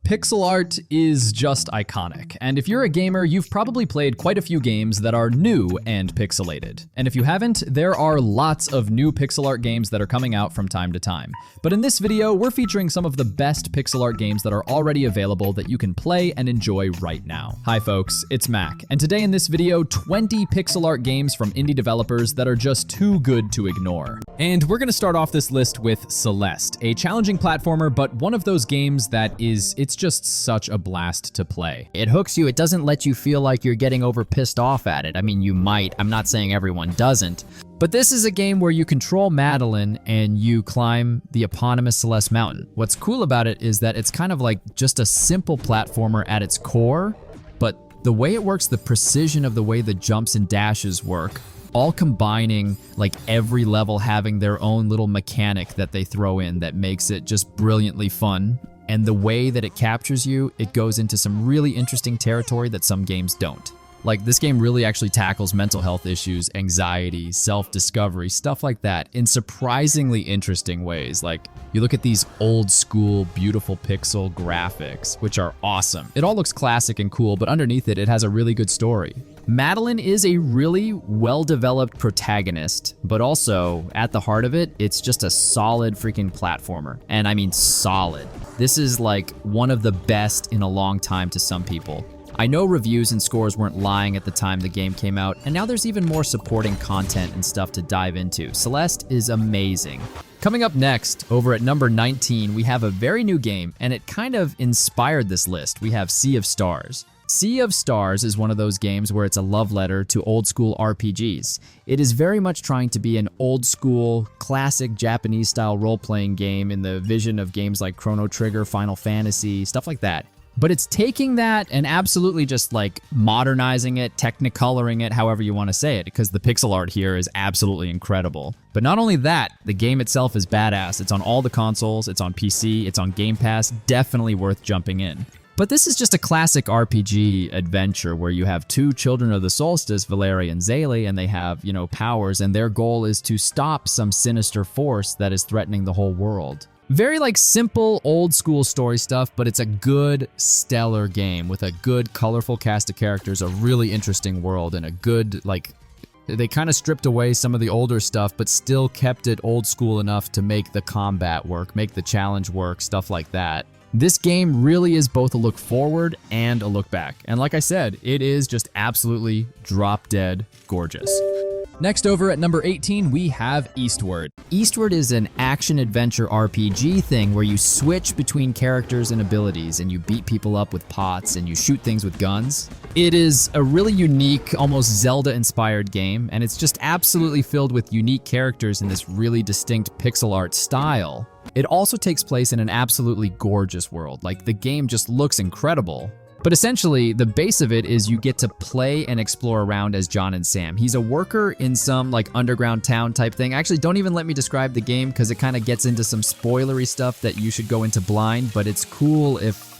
Pixel art is just iconic, and if you're a gamer, you've probably played quite a few games that are new and pixelated. And if you haven't, there are lots of new pixel art games that are coming out from time to time. But in this video, we're featuring some of the best pixel art games that are already available that you can play and enjoy right now. Hi folks, it's Mac, and today in this video, 20 pixel art games from indie developers that are just too good to ignore. And we're gonna start off this list with Celeste, a challenging platformer, but one of those games that it's just such a blast to play. It hooks you. It doesn't let you feel like you're getting over pissed off at it. I mean, you might. I'm not saying everyone doesn't. But this is a game where you control Madeline and you climb the eponymous Celeste mountain. What's cool about it is that it's kind of like just a simple platformer at its core, but the way it works, the precision of the way the jumps and dashes work, all combining, like every level having their own little mechanic that they throw in that makes it just brilliantly fun. And the way that it captures you, it goes into some really interesting territory that some games don't. Like, this game really actually tackles mental health issues, anxiety, self-discovery, stuff like that in surprisingly interesting ways. Like, you look at these old school, beautiful pixel graphics, which are awesome. It all looks classic and cool, but underneath it, it has a really good story. Madeline is a really well-developed protagonist, but also, at the heart of it, it's just a solid freaking platformer. And I mean solid. This is like one of the best in a long time to some people. I know reviews and scores weren't lying at the time the game came out, and now there's even more supporting content and stuff to dive into. Celeste is amazing. Coming up next, over at number 19, we have a very new game, and it kind of inspired this list. We have Sea of Stars. Sea of Stars is one of those games where it's a love letter to old school RPGs. It is very much trying to be an old school, classic Japanese style role-playing game in the vision of games like Chrono Trigger, Final Fantasy, stuff like that. But it's taking that and absolutely just like modernizing it, technicoloring it, however you want to say it, because the pixel art here is absolutely incredible. But not only that, the game itself is badass. It's on all the consoles, it's on PC, it's on Game Pass, definitely worth jumping in. But this is just a classic RPG adventure where you have two children of the solstice, Valeria and Zaylee, and they have, powers, and their goal is to stop some sinister force that is threatening the whole world. Very like simple old school story stuff, but it's a good, stellar game with a good, colorful cast of characters, a really interesting world, and a good, they kind of stripped away some of the older stuff, but still kept it old school enough to make the combat work, make the challenge work, stuff like that. This game really is both a look forward and a look back. And like I said, it is just absolutely drop dead gorgeous. Next, over at number 18, we have Eastward. Eastward is an action-adventure RPG thing where you switch between characters and abilities, and you beat people up with pots, and you shoot things with guns. It is a really unique, almost Zelda-inspired game, and it's just absolutely filled with unique characters in this really distinct pixel art style. It also takes place in an absolutely gorgeous world. Like, the game just looks incredible. But essentially, the base of it is you get to play and explore around as John and Sam. He's a worker in some like underground town type thing. Actually, don't even let me describe the game because it kind of gets into some spoilery stuff that you should go into blind, but it's cool if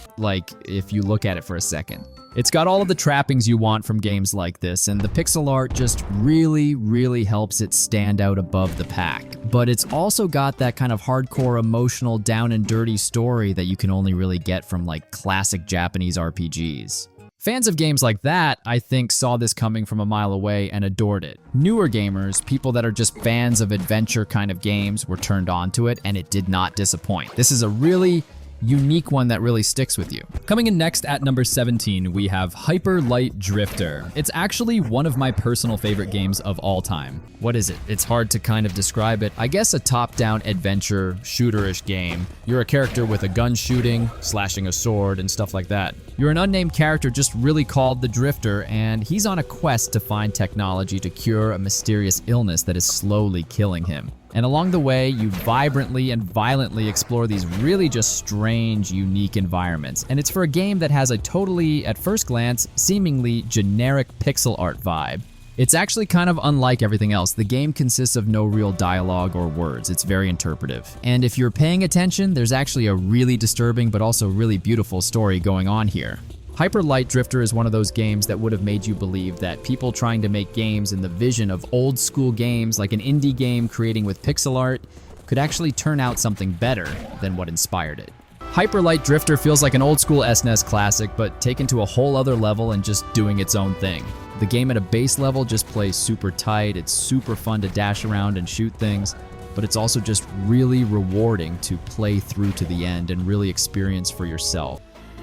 you look at it for a second. It's got all of the trappings you want from games like this, and the pixel art just really, really helps it stand out above the pack. But it's also got that kind of hardcore, emotional, down and dirty story that you can only really get from like classic Japanese RPGs. Fans of games like that, I think, saw this coming from a mile away and adored it. Newer gamers, people that are just fans of adventure kind of games, were turned on to it, and it did not disappoint. This is a really unique one that really sticks with you. Coming in next at number 17, we have Hyper Light Drifter. It's actually one of my personal favorite games of all time. What is it? It's hard to kind of describe it. I guess a top-down adventure, shooter-ish game. You're a character with a gun shooting, slashing a sword, and stuff like that. You're an unnamed character just really called the Drifter, and he's on a quest to find technology to cure a mysterious illness that is slowly killing him. And along the way, you vibrantly and violently explore these really just strange, unique environments. And it's for a game that has a totally, at first glance, seemingly generic pixel art vibe. It's actually kind of unlike everything else. The game consists of no real dialogue or words. It's very interpretive. And if you're paying attention, there's actually a really disturbing but also really beautiful story going on here. Hyper Light Drifter is one of those games that would have made you believe that people trying to make games in the vision of old school games, like an indie game creating with pixel art, could actually turn out something better than what inspired it. Hyper Light Drifter feels like an old school SNES classic, but taken to a whole other level and just doing its own thing. The game at a base level just plays super tight, it's super fun to dash around and shoot things, but it's also just really rewarding to play through to the end and really experience for yourself.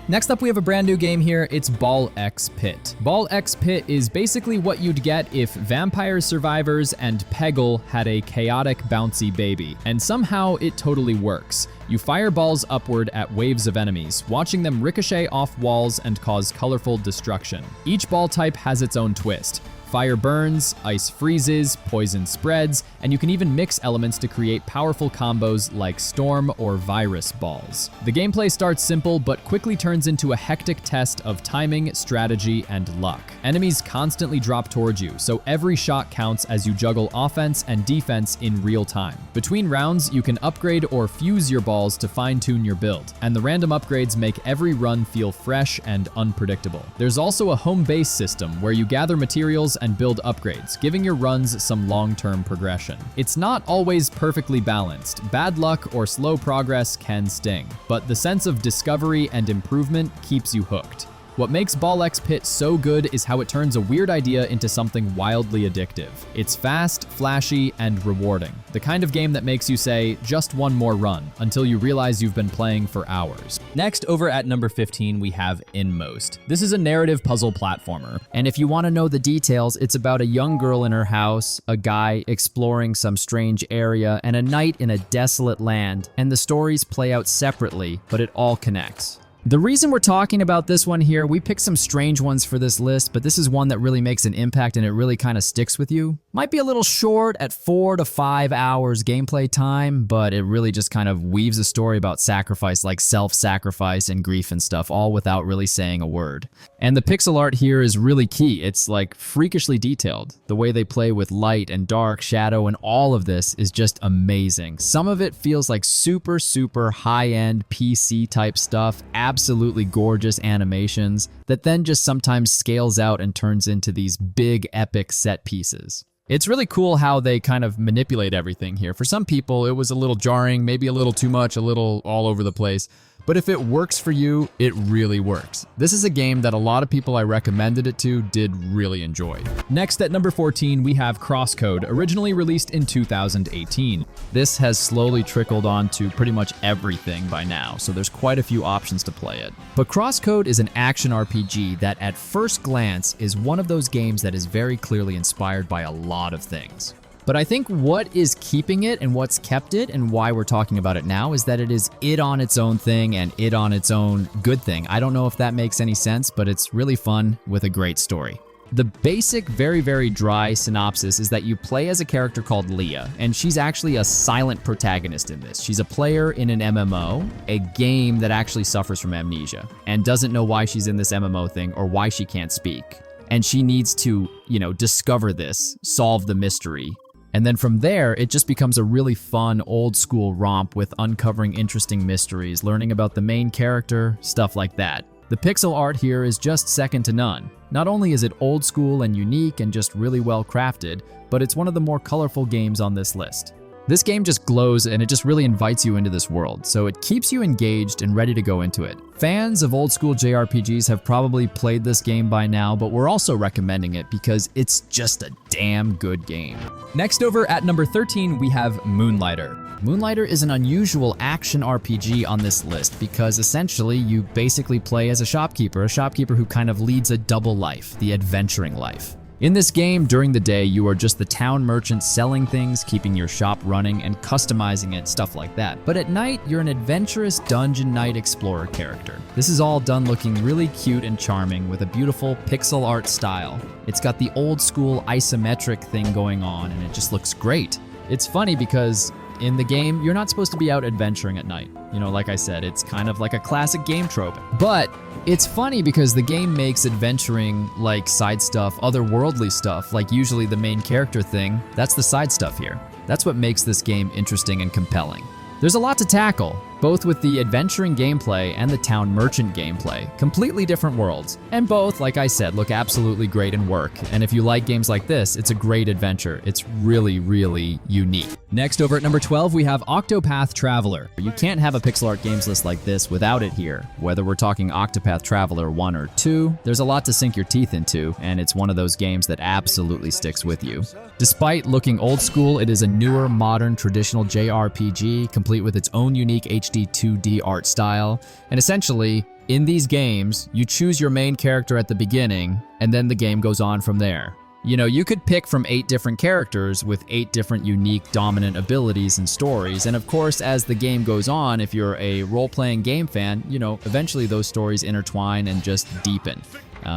Next up, we have a brand new game here. It's Ball X Pit. Ball X Pit is basically what you'd get if Vampire Survivors and Peggle had a chaotic, bouncy baby. And somehow it totally works. You fire balls upward at waves of enemies, watching them ricochet off walls and cause colorful destruction. Each ball type has its own twist. Fire burns, ice freezes, poison spreads, and you can even mix elements to create powerful combos like storm or virus balls. The gameplay starts simple but quickly turns into a hectic test of timing, strategy, and luck. Enemies constantly drop towards you, so every shot counts as you juggle offense and defense in real time. Between rounds, you can upgrade or fuse your balls to fine-tune your build, and the random upgrades make every run feel fresh and unpredictable. There's also a home base system where you gather materials and build upgrades, giving your runs some long-term progression. It's not always perfectly balanced. Bad luck or slow progress can sting, but the sense of discovery and improvement keeps you hooked. What makes Ball X Pit so good is how it turns a weird idea into something wildly addictive. It's fast, flashy, and rewarding. The kind of game that makes you say, just one more run, until you realize you've been playing for hours. Next, over at number 15, we have Inmost. This is a narrative puzzle platformer. And if you want to know the details, it's about a young girl in her house, a guy exploring some strange area, and a night in a desolate land, and the stories play out separately, but it all connects. The reason we're talking about this one here, we picked some strange ones for this list, but this is one that really makes an impact and it really kind of sticks with you. Might be a little short at 4 to 5 hours gameplay time, but it really just kind of weaves a story about sacrifice, like self-sacrifice and grief and stuff, all without really saying a word. And the pixel art here is really key. It's like freakishly detailed. The way they play with light and dark, shadow, and all of this is just amazing. Some of it feels like super, super high-end PC type stuff, absolutely gorgeous animations that then just sometimes scales out and turns into these big epic set pieces. It's really cool how they kind of manipulate everything here. For some people, it was a little jarring, maybe a little too much, a little all over the place. But if it works for you, it really works. This is a game that a lot of people I recommended it to did really enjoy. Next at number 14, we have Crosscode, originally released in 2018. This has slowly trickled on to pretty much everything by now, so there's quite a few options to play it. But Crosscode is an action RPG that at first glance is one of those games that is very clearly inspired by a lot of things. But I think what is keeping it and what's kept it and why we're talking about it now is that it is it on its own thing and it on its own good thing. I don't know if that makes any sense, but it's really fun with a great story. The basic, very, very dry synopsis is that you play as a character called Leah, and she's actually a silent protagonist in this. She's a player in an MMO, a game that actually suffers from amnesia, and doesn't know why she's in this MMO thing or why she can't speak. And she needs to, discover this, solve the mystery. And then from there, it just becomes a really fun, old-school romp with uncovering interesting mysteries, learning about the main character, stuff like that. The pixel art here is just second to none. Not only is it old school and unique and just really well crafted, but it's one of the more colorful games on this list. This game just glows and it just really invites you into this world, so it keeps you engaged and ready to go into it. Fans of old school JRPGs have probably played this game by now, but we're also recommending it because it's just a damn good game. Next over at number 13, we have Moonlighter. Moonlighter is an unusual action RPG on this list because essentially you basically play as a shopkeeper who kind of leads a double life, the adventuring life. In this game, during the day, you are just the town merchant selling things, keeping your shop running, and customizing it, stuff like that. But at night, you're an adventurous dungeon knight explorer character. This is all done looking really cute and charming with a beautiful pixel art style. It's got the old school isometric thing going on, and it just looks great. It's funny because in the game, you're not supposed to be out adventuring at night. Like I said, it's kind of like a classic game trope. But it's funny because the game makes adventuring like side stuff, otherworldly stuff, like usually the main character thing, that's the side stuff here. That's what makes this game interesting and compelling. There's a lot to tackle. both with the adventuring gameplay and the town merchant gameplay. Completely different worlds. And both, like I said, look absolutely great and work. And if you like games like this, it's a great adventure. It's really, really unique. Next, over at number 12, we have Octopath Traveler. You can't have a pixel art games list like this without it here. Whether we're talking Octopath Traveler 1 or 2, there's a lot to sink your teeth into, and it's one of those games that absolutely sticks with you. Despite looking old school, it is a newer, modern, traditional JRPG, complete with its own unique HD 2D art style. And essentially, in these games, you choose your main character at the beginning, and then the game goes on from there. You know, you could pick from 8 different characters with 8 different unique dominant abilities and stories. And of course, as the game goes on, if you're a role-playing game fan, you know, eventually those stories intertwine and just deepen.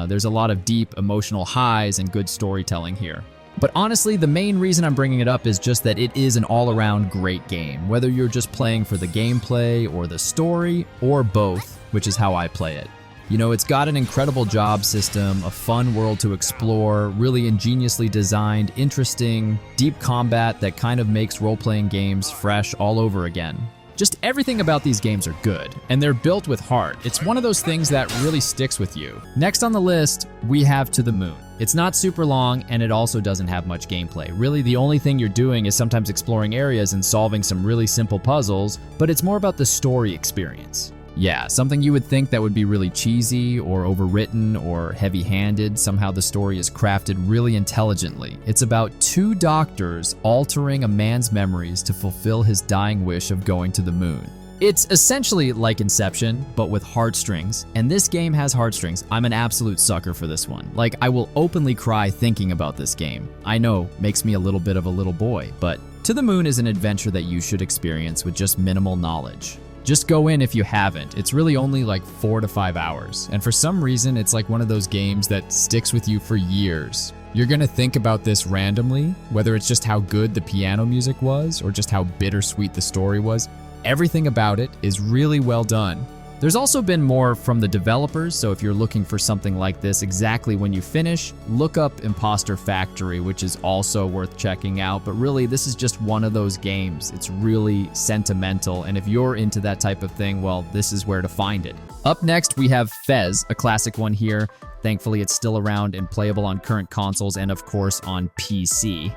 There's a lot of deep emotional highs and good storytelling here. But honestly, the main reason I'm bringing it up is just that it is an all-around great game, whether you're just playing for the gameplay or the story, or both, which is how I play it. You know, it's got an incredible job system, a fun world to explore, really ingeniously designed, interesting, deep combat that kind of makes role-playing games fresh all over again. Just everything about these games are good, and they're built with heart. It's one of those things that really sticks with you. Next on the list, we have To the Moon. It's not super long, and it also doesn't have much gameplay. Really, the only thing you're doing is sometimes exploring areas and solving some really simple puzzles, but it's more about the story experience. Yeah, something you would think that would be really cheesy or overwritten or heavy-handed. Somehow the story is crafted really intelligently. It's about 2 doctors altering a man's memories to fulfill his dying wish of going to the moon. It's essentially like Inception, but with heartstrings, and this game has heartstrings. I'm an absolute sucker for this one. Like, I will openly cry thinking about this game. I know, makes me a little bit of a little boy, but To the Moon is an adventure that you should experience with just minimal knowledge. Just go in if you haven't. It's really only like 4 to 5 hours. And for some reason, it's like one of those games that sticks with you for years. You're gonna think about this randomly, whether it's just how good the piano music was or just how bittersweet the story was. Everything about it is really well done. There's also been more from the developers, so if you're looking for something like this exactly when you finish, look up Imposter Factory, which is also worth checking out. But really, this is just one of those games. It's really sentimental, and if you're into that type of thing, well, this is where to find it. Up next, we have Fez, a classic one here. Thankfully, it's still around and playable on current consoles and, of course, on PC.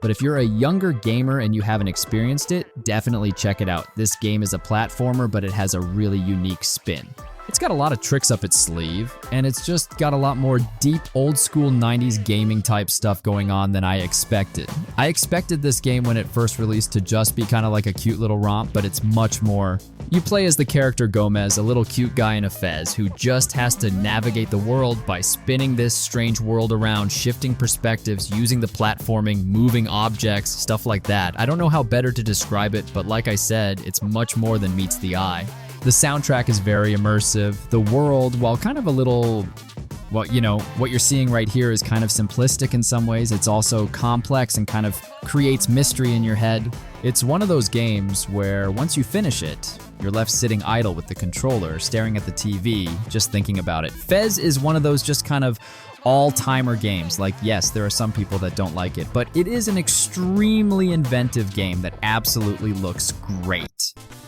But if you're a younger gamer and you haven't experienced it, definitely check it out. This game is a platformer, but it has a really unique spin. It's got a lot of tricks up its sleeve, and it's just got a lot more deep, old school 90s gaming type stuff going on than I expected. I expected this game when it first released to just be kind of like a cute little romp, but it's much more. You play as the character Gomez, a little cute guy in a fez who just has to navigate the world by spinning this strange world around, shifting perspectives, using the platforming, moving objects, stuff like that. I don't know how better to describe it, but like I said, it's much more than meets the eye. The soundtrack is very immersive. The world, while kind of a little, well, you know, what you're seeing right here is kind of simplistic in some ways. It's also complex and kind of creates mystery in your head. It's one of those games where once you finish it, you're left sitting idle with the controller, staring at the TV, just thinking about it. Fez is one of those just kind of all-timer games. Like, yes, there are some people that don't like it, but it is an extremely inventive game that absolutely looks great.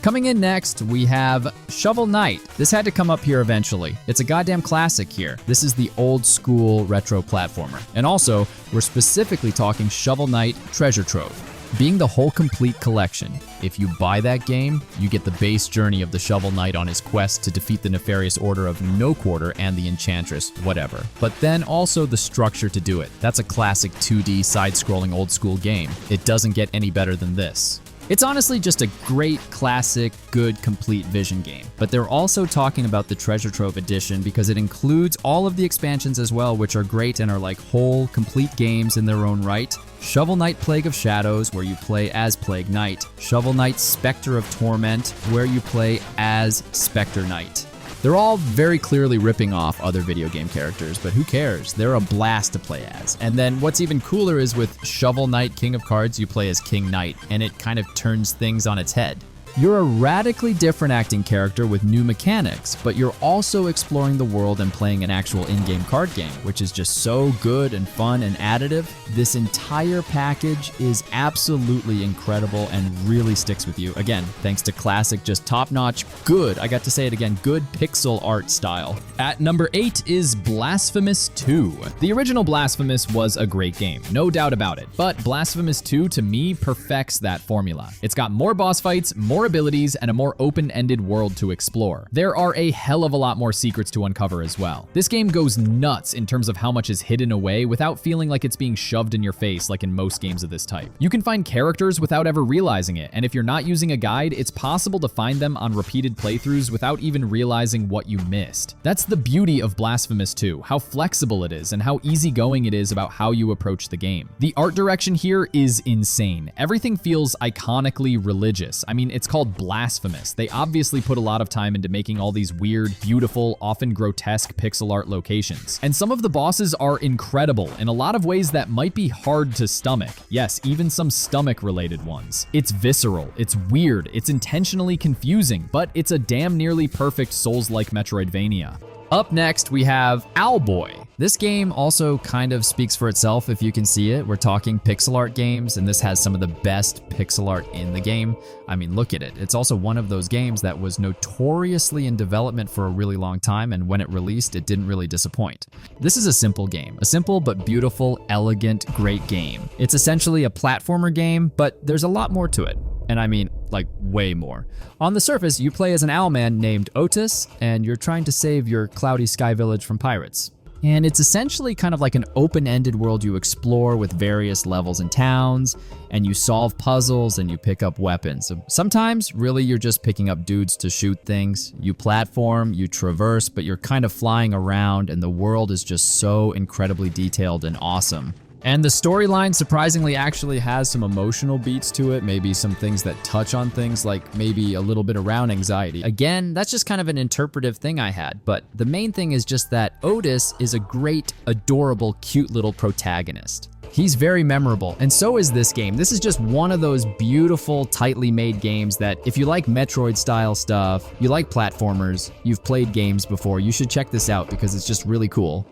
Coming in next, we have Shovel Knight. This had to come up here eventually. It's a goddamn classic here. This is the old school retro platformer. And also, we're specifically talking Shovel Knight Treasure Trove. Being the whole complete collection, if you buy that game, you get the base journey of the Shovel Knight on his quest to defeat the nefarious Order of No Quarter and the Enchantress, whatever. But then also the structure to do it. That's a classic 2D side-scrolling old school game. It doesn't get any better than this. It's honestly just a great, classic, good, complete Vision game. But they're also talking about the Treasure Trove edition because it includes all of the expansions as well, which are great and are like whole, complete games in their own right. Shovel Knight Plague of Shadows, where you play as Plague Knight. Shovel Knight Spectre of Torment, where you play as Spectre Knight. They're all very clearly ripping off other video game characters, but who cares? They're a blast to play as. And then what's even cooler is with Shovel Knight King of Cards, you play as King Knight, and it kind of turns things on its head. You're a radically different acting character with new mechanics, but you're also exploring the world and playing an actual in-game card game, which is just so good and fun and additive. This entire package is absolutely incredible and really sticks with you. Again, thanks to classic, just top-notch, good, I got to say it again, good pixel art style. At number 8 is Blasphemous 2. The original Blasphemous was a great game, no doubt about it, but Blasphemous 2 to me perfects that formula. It's got more boss fights, more abilities, and a more open-ended world to explore. There are a hell of a lot more secrets to uncover as well. This game goes nuts in terms of how much is hidden away without feeling like it's being shoved in your face like in most games of this type. You can find characters without ever realizing it, and if you're not using a guide, it's possible to find them on repeated playthroughs without even realizing what you missed. That's the beauty of Blasphemous 2, how flexible it is and how easygoing it is about how you approach the game. The art direction here is insane. Everything feels iconically religious. I mean, it's called Blasphemous. They obviously put a lot of time into making all these weird, beautiful, often grotesque pixel art locations. And some of the bosses are incredible in a lot of ways that might be hard to stomach. Yes, even some stomach-related ones. It's visceral, it's weird, it's intentionally confusing, but it's a damn nearly perfect Souls-like Metroidvania. Up next, we have Owlboy. This game also kind of speaks for itself if you can see it. We're talking pixel art games, and this has some of the best pixel art in the game. I mean, look at it. It's also one of those games that was notoriously in development for a really long time, and when it released, it didn't really disappoint. This is a simple game, a simple but beautiful, elegant, great game. It's essentially a platformer game, but there's a lot more to it. And I mean, like, way more. On the surface, you play as an owlman named Otis, and you're trying to save your cloudy sky village from pirates. And it's essentially kind of like an open-ended world you explore with various levels and towns, and you solve puzzles and you pick up weapons. Sometimes, really, you're just picking up dudes to shoot things. You platform, you traverse, but you're kind of flying around, and the world is just so incredibly detailed and awesome. And the storyline surprisingly actually has some emotional beats to it, maybe some things that touch on things like maybe a little bit around anxiety. Again, that's just kind of an interpretive thing I had, but the main thing is just that Otis is a great, adorable, cute little protagonist. He's very memorable, and so is this game. This is just one of those beautiful, tightly made games that if you like Metroid-style stuff, you like platformers, you've played games before, you should check this out because it's just really cool.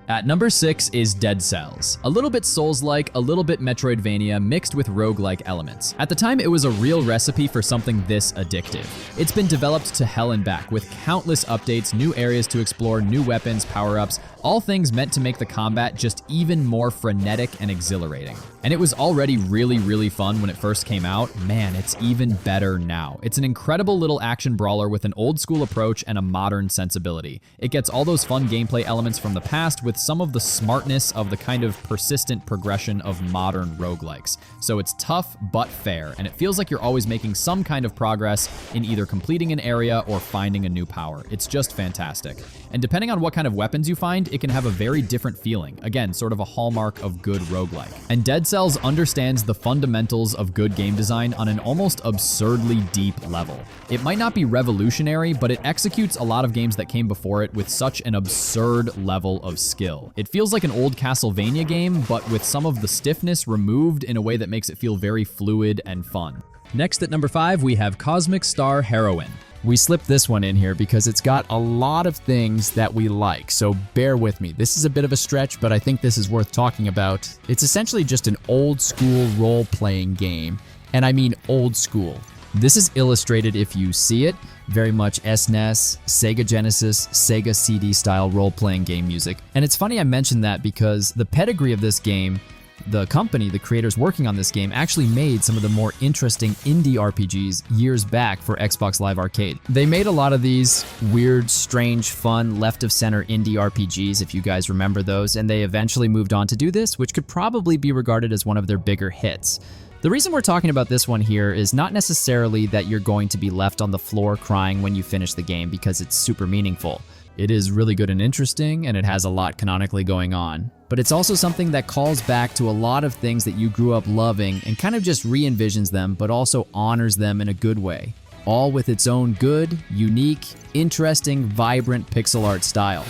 At number 6 is Dead Cells. A little bit Souls-like, a little bit Metroidvania mixed with roguelike elements. At the time, it was a real recipe for something this addictive. It's been developed to hell and back with countless updates, new areas to explore, new weapons, power-ups, all things meant to make the combat just even more frenetic and exhilarating. And it was already really, really fun when it first came out. Man, it's even better now. It's an incredible little action brawler with an old school approach and a modern sensibility. It gets all those fun gameplay elements from the past with some of the smartness of the kind of persistent progression of modern roguelikes. So it's tough but fair, and it feels like you're always making some kind of progress in either completing an area or finding a new power. It's just fantastic. And depending on what kind of weapons you find, it can have a very different feeling. Again, sort of a hallmark of good roguelike. And Dead Cells understands the fundamentals of good game design on an almost absurdly deep level. It might not be revolutionary, but it executes a lot of games that came before it with such an absurd level of skill. It feels like an old Castlevania game, but with some of the stiffness removed in a way that makes it feel very fluid and fun. Next at number 5, we have Cosmic Star Heroine. We slipped this one in here because it's got a lot of things that we like, so bear with me. This is a bit of a stretch, but I think this is worth talking about. It's essentially just an old school role-playing game, and I mean old school. This is illustrated if you see it, very much SNES, Sega Genesis, Sega CD style role-playing game music. And it's funny I mentioned that because the pedigree of this game, the company, the creators working on this game, actually made some of the more interesting indie RPGs years back for Xbox Live Arcade. They made a lot of these weird, strange, fun, left-of-center indie RPGs, if you guys remember those, and they eventually moved on to do this, which could probably be regarded as one of their bigger hits. The reason we're talking about this one here is not necessarily that you're going to be left on the floor crying when you finish the game because it's super meaningful. It is really good and interesting, and it has a lot canonically going on. But it's also something that calls back to a lot of things that you grew up loving and kind of just re-envisions them, but also honors them in a good way. All with its own good, unique, interesting, vibrant pixel art style.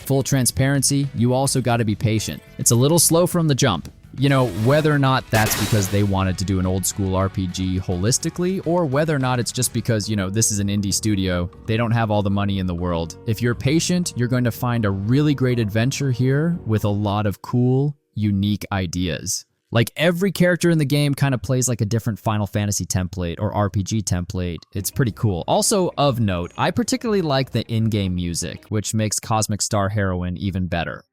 Full transparency, you also gotta be patient. It's a little slow from the jump. You know, whether or not that's because they wanted to do an old school RPG holistically, or whether or not it's just because, you know, this is an indie studio, they don't have all the money in the world. If you're patient, you're going to find a really great adventure here with a lot of cool, unique ideas. Like every character in the game kind of plays like a different Final Fantasy template or RPG template. It's pretty cool. Also of note, I particularly like the in-game music, which makes Cosmic Star Heroine even better.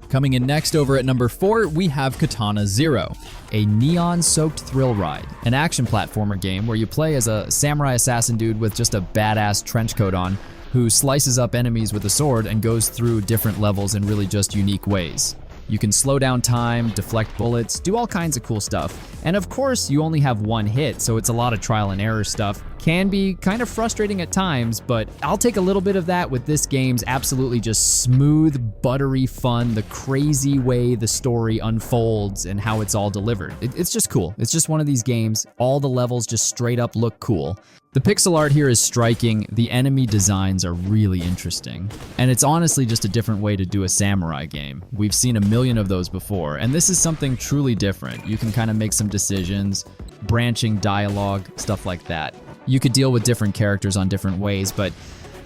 Coming in next over at number 4, we have Katana Zero. A neon-soaked thrill ride, an action platformer game where you play as a samurai assassin dude with just a badass trench coat on, who slices up enemies with a sword and goes through different levels in really just unique ways. You can slow down time, deflect bullets, do all kinds of cool stuff. And of course, you only have one hit, so it's a lot of trial and error stuff. Can be kind of frustrating at times, but I'll take a little bit of that with this game's absolutely just smooth, buttery fun, the crazy way the story unfolds and how it's all delivered. It's just cool. It's just one of these games. All the levels just straight up look cool. The pixel art here is striking, the enemy designs are really interesting, and it's honestly just a different way to do a samurai game. We've seen a million of those before, and this is something truly different. You can kind of make some decisions, branching dialogue, stuff like that. You could deal with different characters on different ways, but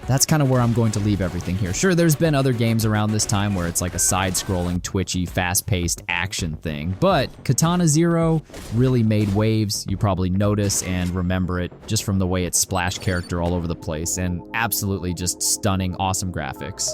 that's kind of where I'm going to leave everything here. Sure, there's been other games around this time where it's like a side-scrolling, twitchy, fast-paced action thing, but Katana Zero really made waves. You probably notice and remember it just from the way it splashed character all over the place, and absolutely just stunning, awesome graphics.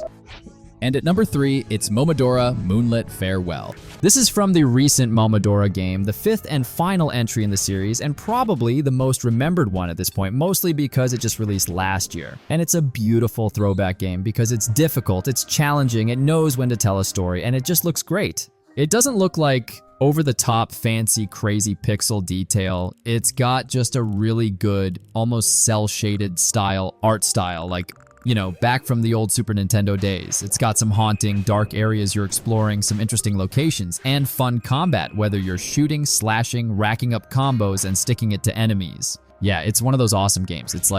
And at number 3, it's Momodora Moonlit Farewell. This is from the recent Momodora game, the 5th and final entry in the series, and probably the most remembered one at this point, mostly because it just released last year. And it's a beautiful throwback game because it's difficult, it's challenging, it knows when to tell a story, and it just looks great. It doesn't look like over-the-top, fancy, crazy pixel detail. It's got just a really good, almost cel-shaded art style, like, you know, back from the old Super Nintendo days. It's got some haunting, dark areas you're exploring, some interesting locations, and fun combat, whether you're shooting, slashing, racking up combos, and sticking it to enemies. Yeah, it's one of those awesome games. It's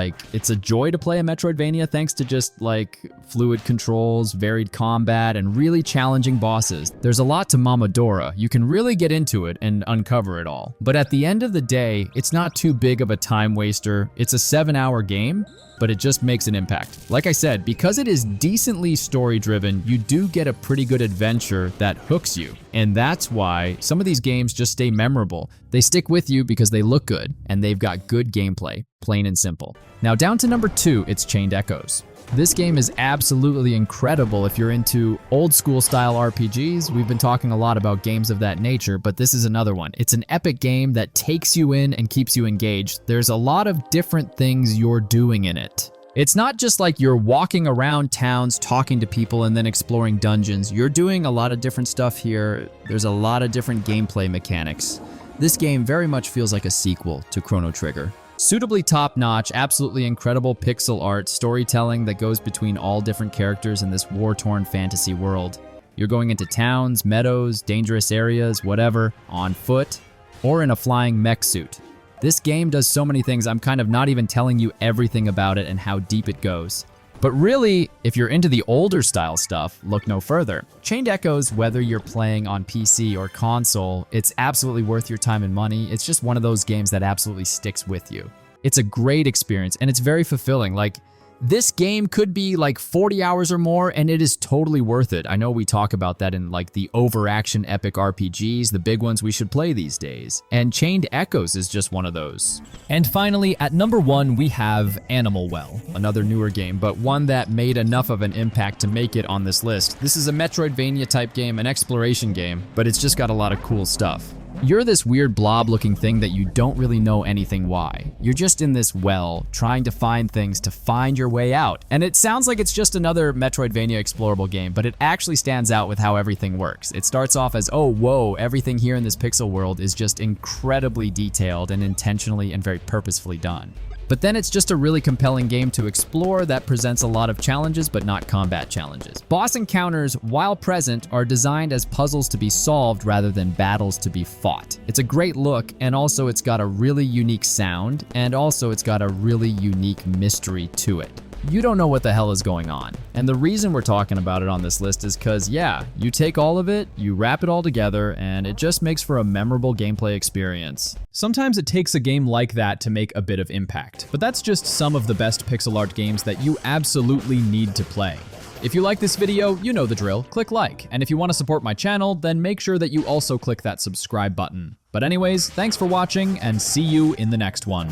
a joy to play a Metroidvania thanks to just like fluid controls, varied combat, and really challenging bosses. There's a lot to Momodora. You can really get into it and uncover it all. But at the end of the day, it's not too big of a time waster. It's a 7-hour game, but it just makes an impact. Like I said, because it is decently story-driven, you do get a pretty good adventure that hooks you. And that's why some of these games just stay memorable. They stick with you because they look good, and they've got good gameplay, plain and simple. Now down to number 2, it's Chained Echoes. This game is absolutely incredible if you're into old school style RPGs. We've been talking a lot about games of that nature, but this is another one. It's an epic game that takes you in and keeps you engaged. There's a lot of different things you're doing in it. It's not just like you're walking around towns, talking to people, and then exploring dungeons. You're doing a lot of different stuff here. There's a lot of different gameplay mechanics. This game very much feels like a sequel to Chrono Trigger. Suitably top-notch, absolutely incredible pixel art, storytelling that goes between all different characters in this war-torn fantasy world. You're going into towns, meadows, dangerous areas, whatever, on foot, or in a flying mech suit. This game does so many things, I'm kind of not even telling you everything about it and how deep it goes. But really, if you're into the older style stuff, look no further. Chained Echoes, whether you're playing on PC or console, it's absolutely worth your time and money. It's just one of those games that absolutely sticks with you. It's a great experience and it's very fulfilling. Like, this game could be like 40 hours or more and it is totally worth it. I know we talk about that in like the overaction epic RPGs, the big ones we should play these days. And Chained Echoes is just one of those. And finally, at number 1, we have Animal Well. Another newer game, but one that made enough of an impact to make it on this list. This is a Metroidvania type game, an exploration game, but it's just got a lot of cool stuff. You're this weird blob-looking thing that you don't really know anything why. You're just in this well, trying to find things to find your way out. And it sounds like it's just another Metroidvania explorable game, but it actually stands out with how everything works. It starts off as, oh, whoa, everything here in this pixel world is just incredibly detailed and intentionally and very purposefully done. But then it's just a really compelling game to explore that presents a lot of challenges, but not combat challenges. Boss encounters, while present, are designed as puzzles to be solved rather than battles to be fought. It's a great look, and also it's got a really unique sound, and also it's got a really unique mystery to it. you don't know what the hell is going on. And the reason we're talking about it on this list is because, yeah, you take all of it, you wrap it all together, and it just makes for a memorable gameplay experience. Sometimes it takes a game like that to make a bit of impact, but that's just some of the best pixel art games that you absolutely need to play. If you like this video, you know the drill, click like, and if you want to support my channel, then make sure that you also click that subscribe button. But anyways, thanks for watching, and see you in the next one.